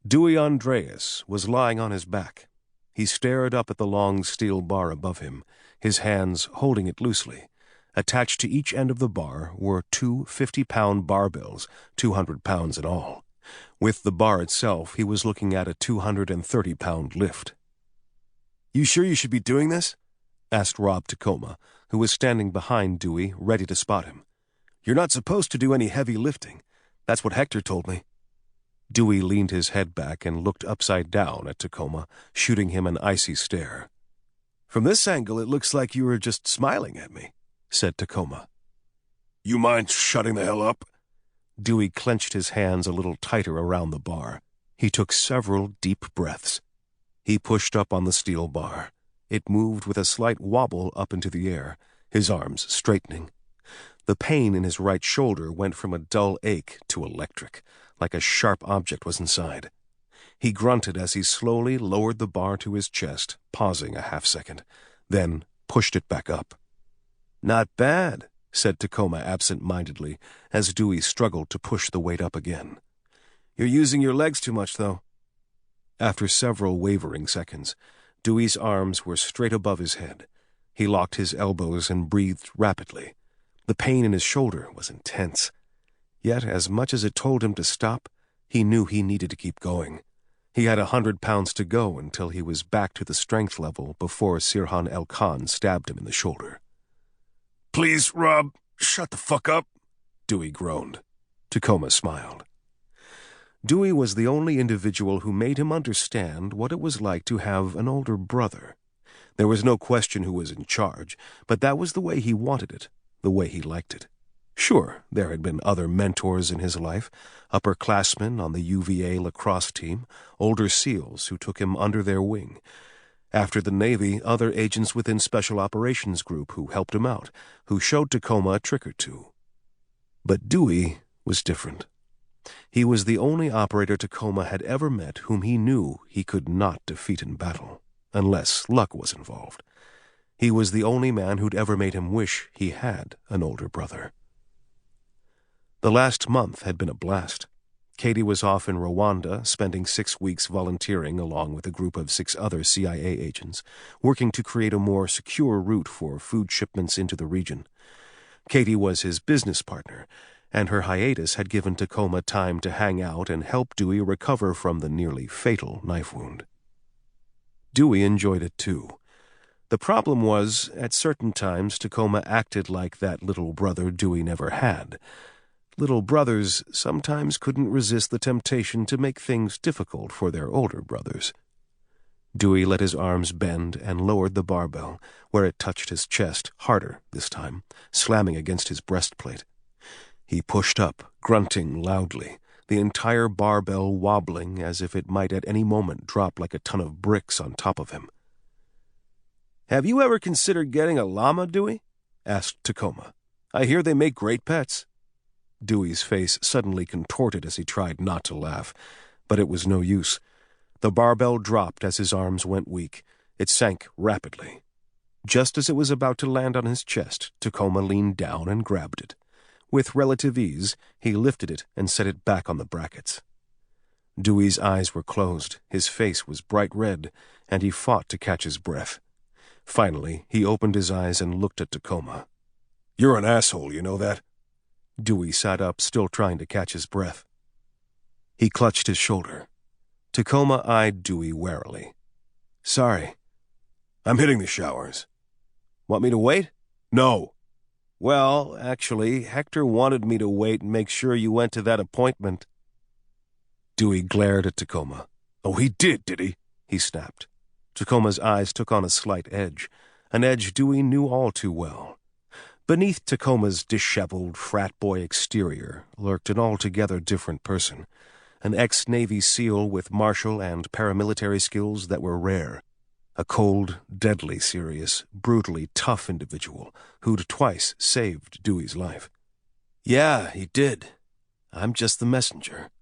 Dewey Andreas was lying on his back. He stared up at the long steel bar above him, his hands holding it loosely. Attached to each end of the bar were two 50-pound barbells, 200 pounds in all. With the bar itself, he was looking at a 230-pound lift. "You sure you should be doing this?" asked Rob Tacoma, who was standing behind Dewey, ready to spot him. "You're not supposed to do any heavy lifting. That's what Hector told me." Dewey leaned his head back and looked upside down at Tacoma, shooting him an icy stare. "From this angle, it looks like you were just smiling at me," said Tacoma. "You mind shutting the hell up?" Dewey clenched his hands a little tighter around the bar. He took several deep breaths. He pushed up on the steel bar. It moved with a slight wobble up into the air, his arms straightening. The pain in his right shoulder went from a dull ache to electric, like a sharp object was inside. He grunted as he slowly lowered the bar to his chest, pausing a half-second, then pushed it back up. "Not bad," said Tacoma absent-mindedly, as Dewey struggled to push the weight up again. "You're using your legs too much, though." After several wavering seconds, Dewey's arms were straight above his head. He locked his elbows and breathed rapidly. The pain in his shoulder was intense. Yet, as much as it told him to stop, he knew he needed to keep going. He had 100 pounds to go until he was back to the strength level before Sirhan El Khan stabbed him in the shoulder. "Please, Rob, shut the fuck up," Dewey groaned. Tacoma smiled. Dewey was the only individual who made him understand what it was like to have an older brother. There was no question who was in charge, but that was the way he wanted it, the way he liked it. Sure, there had been other mentors in his life, upperclassmen on the UVA lacrosse team, older SEALs who took him under their wing. After the Navy, other agents within Special Operations Group who helped him out, who showed Tacoma a trick or two. But Dewey was different. He was the only operator Tacoma had ever met whom he knew he could not defeat in battle, unless luck was involved. He was the only man who'd ever made him wish he had an older brother. The last month had been a blast. Katie was off in Rwanda, spending 6 weeks volunteering along with a group of 6 other CIA agents, working to create a more secure route for food shipments into the region. Katie was his business partner, and her hiatus had given Tacoma time to hang out and help Dewey recover from the nearly fatal knife wound. Dewey enjoyed it too. The problem was, at certain times, Tacoma acted like that little brother Dewey never had. Little brothers sometimes couldn't resist the temptation to make things difficult for their older brothers. Dewey let his arms bend and lowered the barbell, where it touched his chest, harder this time, slamming against his breastplate. He pushed up, grunting loudly, the entire barbell wobbling as if it might at any moment drop like a ton of bricks on top of him. "Have you ever considered getting a llama, Dewey?" asked Tacoma. "I hear they make great pets." Dewey's face suddenly contorted as he tried not to laugh, but it was no use. The barbell dropped as his arms went weak. It sank rapidly. Just as it was about to land on his chest, Tacoma leaned down and grabbed it. With relative ease, he lifted it and set it back on the brackets. Dewey's eyes were closed, his face was bright red, and he fought to catch his breath. Finally, he opened his eyes and looked at Tacoma. "You're an asshole, you know that?" Dewey sat up, still trying to catch his breath. He clutched his shoulder. Tacoma eyed Dewey warily. "Sorry." "I'm hitting the showers." "Want me to wait?" "No." "Well, actually, Hector wanted me to wait and make sure you went to that appointment." Dewey glared at Tacoma. "Oh, he did he?" he snapped. Tacoma's eyes took on a slight edge, an edge Dewey knew all too well. Beneath Tacoma's disheveled frat boy exterior lurked an altogether different person, an ex-Navy SEAL with martial and paramilitary skills that were rare, a cold, deadly serious, brutally tough individual who'd twice saved Dewey's life. "Yeah, he did. I'm just the messenger."